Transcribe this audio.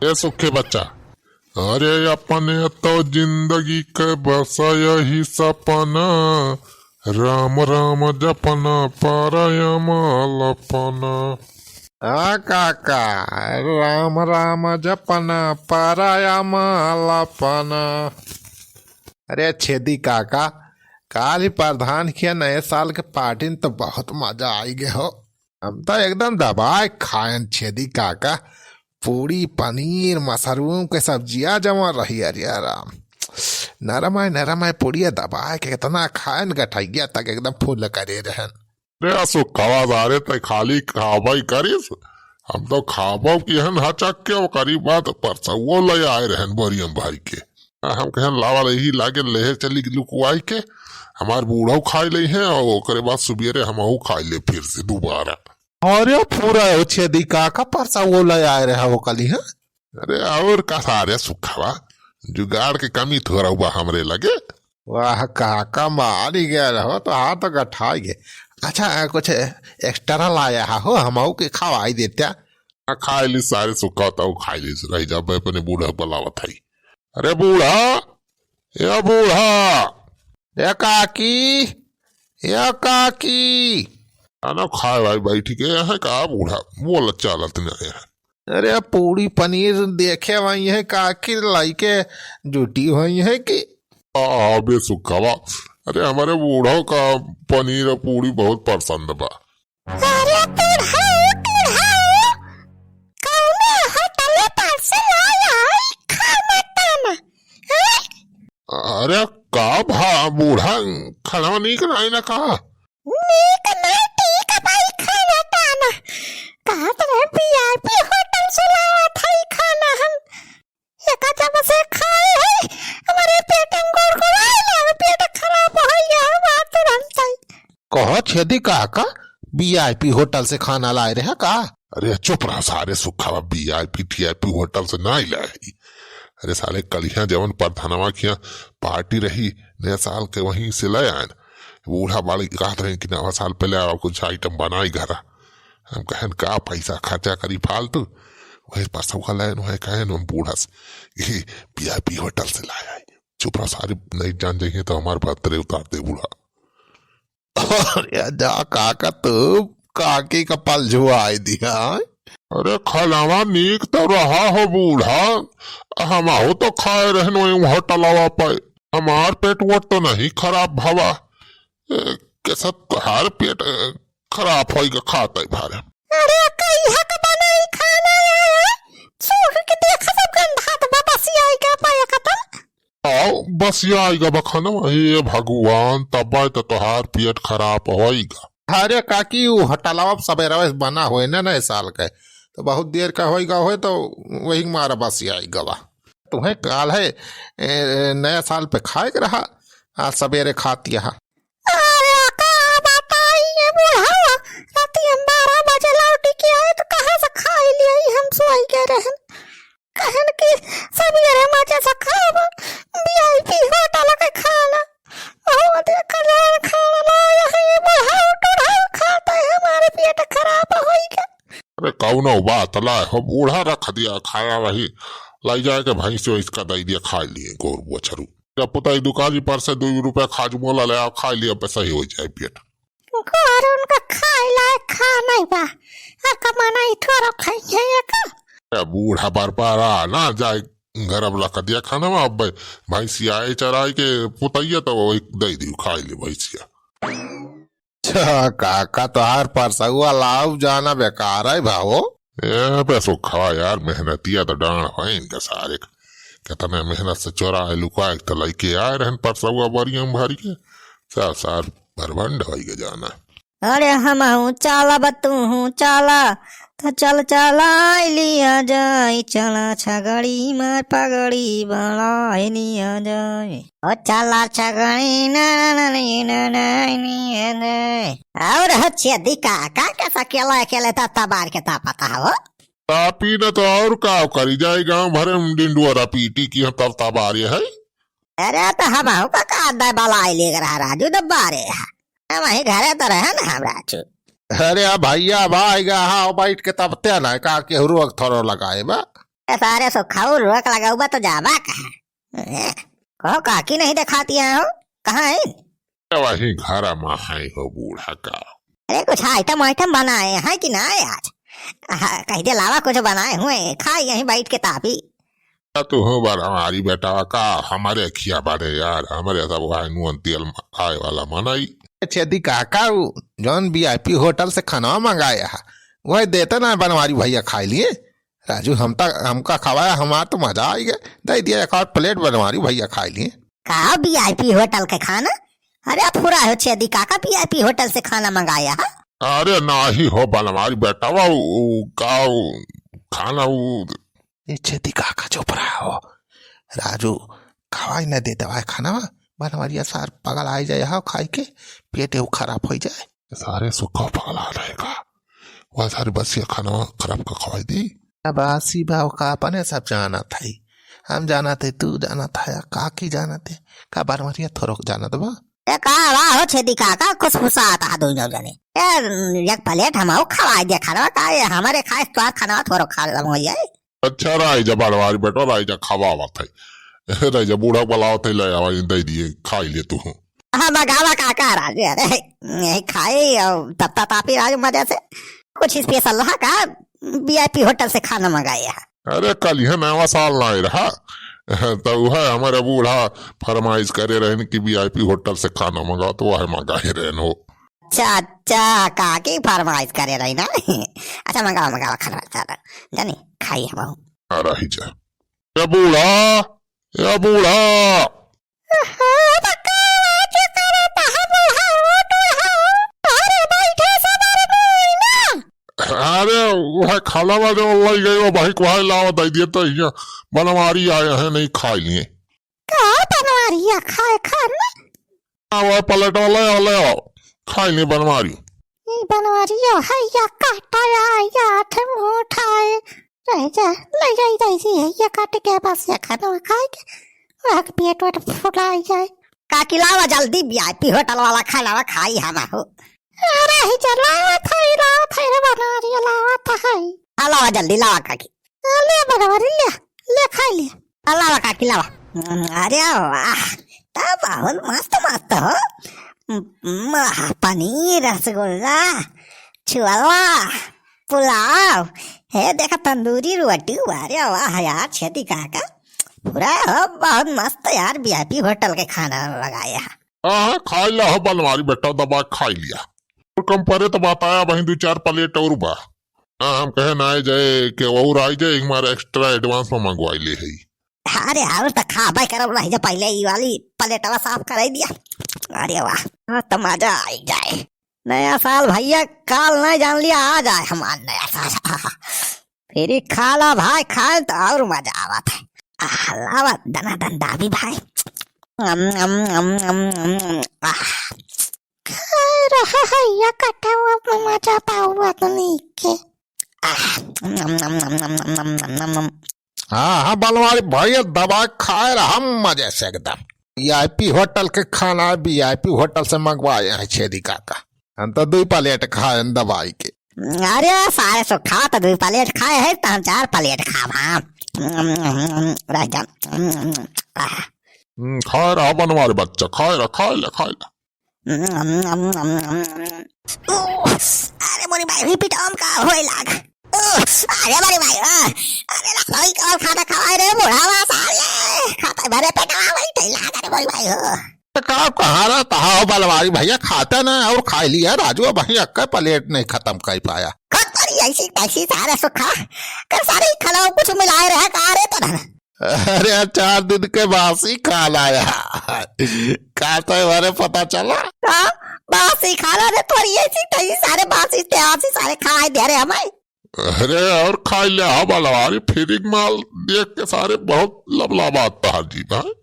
ये सुखे बच्चा। अरे अपने तो जिंदगी के बस यही सपना, राम राम जपना परयमलपना। काका राम राम जपना परायमलपना। अरे छेदी काका, काल ही प्रधान किया नए साल के पार्टी में तो बहुत मजा आई गए हो। हम तो एकदम दबाए खायन छेदी काका, पूरी पनीर मशरूम के सब्जियां जमा रही। अरे राम, नरम है पूड़िया दबाए के इतना खायन गठैया तक एकदम फूल करे रहन। रे सुखवा दारे ते खाली खाबाई करीस, हम तो खाबो की हन हचक के वो करी बात पर वो ले आए रहन बोरियम भाई के। हम कहन लावा यही लागे लेहे चली लुकवाई के हमार बूढ़ा खाई ले हैं और ओकरे बाद सुबेरे हमहू खाई ले फिर से दोबारा। अरे पूरा हो छेदी काका परसा वो ले आए रहा वो कली है। अरे और का सारे सुखवा जुगाड़ के कमी थोड़ा हुआ हमरे लगे। वाह काका मार ही गया रहो तो हाथ तो गठाई गए। अच्छा कुछ एक्स्ट्रा लाया हो हमहू के खवाई देता। खाई ली सारे सुखा होता खाई ली रह जा अपने बूढ़ा बुलावत है। अरे बूढ़ा, या बूढ़ा, या काकी, या काकी। खाना खाए भाई बैठ के है का बूढ़ा बोल चालत नहीं है। अरे पूरी पनीर देखे वही है काकी लाई के जुटी हुई है कि बे सुखवा। अरे हमारे बूढ़ों का पनीर और पूरी बहुत पसंद बा। अरे कौने होटल पर से लाया खाना ताना? अरे का भा बूढ़ा खाना नहीं कराई ना कहा नीक नहीं ठीक भाई खाना ताना। कहा तेरे वीआईपी होटल से लाया था ही खाना हम एक जब से खाए है हमारे पेट में गुड़गुड़ाए लगे, पेट खराब हो गया बात तुरंत ही। कहो छेदी काका वीआईपी होटल से खाना लाए रहे का? अरे चुप रहा सारे सुखा वीआईपी टीआईपी होटल से ना लाए। अरे साले कलिया जवन प्रधानवा किया पार्टी रही नया साल के वहीं से ले आए। बूढ़ा बाड़ी कहते रहे कि नवा साल पहले आओ कुछ आइटम बनाई घर। हम कहन का पैसा खर्चा करी फालतू, वही पैसा का लाइन वही कहन हम बूढ़ा से वीआईपी होटल से लाया। चुप रहा सारे नहीं जान जाइए तो हमारे पत्रे उतार दे बूढ़ा। अरे जा काका तू काकी का पल जुआई दिया। अरे खलावा नीक तो रहा हो बूढ़ा, हम हो तो खाए रहन वही होटलवा पे। हमार पेट वोट तो नहीं खराब भवा कैसा हर पेट खराब होगा खाता भारे। अरे कई हक बनाई खाना यार, सूख के देखा सब गंधा तो बस आएगा पाया खत्म। आओ बस ये आएगा बखाना हे भगवान तब तो तोहार पेट खराब होएगा। अरे काकी वो होटलवा सवेरा बना हुए ना नए साल के तो बहुत देर का होएगा हो तो वही मारा बस आएगा वा। तुम्हें काल है नया साल पे खाए के रहा आज सवेरे खाती है। अरे का बताइए बुढ़ा, रात 12 बजे लौट के आए तो कहाँ से खा लिया हम सोई के रहन। कहन की सवेरे मजे से खाब वीआईपी होटल के खाना बहुत कल्याण खाना लाया है ये बुढ़ा टूढ़ा खाता है हमारे पेट खराब होएगा। अरे कौनो बात ला हो बूढ़ा रख दिया खाया वही लाई जाए के भाई से इसका दई दिया खा लिए गोर बछरू। जब पता दुकान पर से 2 रुपया खाज मोला ले खा लिया पैसा ही हो जाए पेट। और उनका खाए लायक खा नहीं बा कमाना ही थोड़ा खाइए का। बूढ़ा बार बार आ ना जाए घर अब रख दिया खाना में अब भैंसिया चराए के पुतैया तो वही दई दी खा ले भैंसिया। काका तो हर परसुआ लाभ जाना बेकार है भावो। पैसों खवा यार मेहनतिया तो डांड है इनका सारे कहता मेहनत से चोरा है लुका तो लैके आए रहन परसुआ बरियम भरी के सार भरभंड हो जाना। अरे हम चाला बतू हूँ चाला तो चल चला लिया जाए चला छगड़ी मार पगड़ी बड़ा लिया जाए ओ चला छगड़ी ना और छेदी काका कैसा केला अकेले ता बार के ता पता हो तापी न तो और का करी जाए गाँव भरे में डिंडुआ पीटी की तब तबार है। अरे तो हम का बलाई ले रहा राजू दब्बा रे वही घरे तो रहे ना हम राजू। अरे भैया भाईगा हाँ बैठ के तब ते ना का के रोग थोड़ा लगाए बा। सारे सुखाऊ रोक लगाऊबा तो जाबा कहा कहो काकी नहीं दिखाती है हो कहाँ है वही घर में है हो बूढ़ा का। अरे कुछ आइटम आइटम बनाए हैं कि ना आज कहीं दे लावा कुछ बनाए हुए खा यहीं बैठ के तापी तो हो बार हमारी बेटा का हमारे खिया बारे यार हमारे सब नुअन तेल आए वाला मनाई। छेदी काका जौन VIP होटल से खाना मंगाया है वही देते ना बनवारी भैया खाई लिए। राजू हमका खवाया हमारा तो मजा आई गया दे दिया एक और प्लेट बनवारी भैया खाई लिए। कहा VIP होटल के खाना अरे पूरा हो छेदी काका VIP होटल से खाना मंगाया है। अरे नाही हो बनवारी बेटा का खाना ये छेदी काका चुप रहा हो राजू खवाई न दे दवाई खाना बनवारिया सार पगल आई जाए हा खाई के पेट खराब हो जाए। सारे सुखा पगला रहेगा वह सारे बस ये खाना खराब का खवाई दी। बासी भाव का अपने सब जाना था हम जाना थे तू जाना था काकी जाना थे का बनवारिया थोड़ा जाना था हो छेदी काका कुछ खुशा आता दोनों जने एक प्लेट हम खवाई दिया खाना का हमारे खाए तो खाना थोड़ा खा हो जाए। अच्छा राई जा बनवारी बेटा राई जा खवावा थे राई जा बूढ़ा बुलाओ थे ले आवा दे दिए खाई ले तू। हाँ मगावा काका राजू अरे यही खाए तब तापी राजू मजे से कुछ स्पेशल रहा का VIP होटल से खाना मंगाया। अरे कल यह नया साल ना रहा तो वह हमारे बूढ़ा फरमाइश करे रहन कि VIP होटल से खाना मंगा तो वह मंगाए रहन हो। अच्छा काकी फरमाइश करे रही ना अच्छा मंगावा खाना जानी खाइए हम रही जा ये बूढ़ा अरे वह खाला में जो लाई गई वो भाई को लावा दे दिए तो यहाँ बनवारी आए हैं नहीं खा लिए का बनवारी खाए खाना वह पलट वाले खाई नहीं बनवारी बनवारी है या काटा या थे उठाए रह जा ले जाई दैसी है या काट के बस या खाना खाए के वह पेट वट फुलाई जाए। काकी लावा जल्दी VIP होटल वाला खाना खाई हम हो। अरे ही चला थाई बनवारी लावा था लावा जल्दी लावा काकी ले बनवारी ले खाई ले लावा काकी लावा। अरे वाह तब बहुत मस्त मस्त हो पनीर रसगुल्ला छोला पुलाव है देखा तंदूरी रोटी अरे वाह यार छेदी काका पूरा हो बहुत मस्त यार VIP होटल के खाना लगाया। हाँ खाई ला हो बनवारी बेटा दबा खाई लिया और कम परे तो बताया वही 2-4 प्लेट और बा हम कहे ना जाए कि और आई जाए हमारे एक्स्ट्रा एडवांस में मंगवाई ले है। अरे और तो खाबा करब रही जा पहले ये वाली प्लेटवा साफ कर दिया। अरे वाह तो मजा आई जाए नया साल भैया काल नहीं जान लिया आ जाए हमारा नया साल फिर खाला भाई खाए तो और मजा आवत है। लावा दना दंदा भी भाई रहा है या काटा हुआ मजा पाऊंगा तो नहीं के हाँ बनवारी भैया दवा खाए रहा हम मजे से एकदम। VIP होटल के खाना VIP होटल से मंगवाए हैं छेदी काका हम तो 2 प्लेट खाए दवाई के। अरे सारे सो खा तो 2 प्लेट खाए है तो हम 4 प्लेट खावा रह जा खा रहा बनवारी बच्चा खाए ला अरे मोरी भाई रिपीट आम का होए लाग अरे मोरी भाई अरे भाई और खाना खवाए रे बुढ़ावा साले खाता भरे पेटवा वही ठेला अरे मोरी भाई हो का कहाँ रहता हो बनवारी भैया खाता ना और खा लिया राजू भैया का प्लेट नहीं खत्म कर पाया ऐसी ऐसी सारे सुखा कर सारे खाना कुछ मिलाए रहे का रे तो ना अरे 4 दिन के बासी खा लाया का तो हमारे पता चला बासी खाना रे तो ऐसी सारे बासी त्यासी सारे खाए दे रहे हमें। अरे और खा लिया बनवारी फिर माल देख के सारे बहुत लबलाबात जी भाई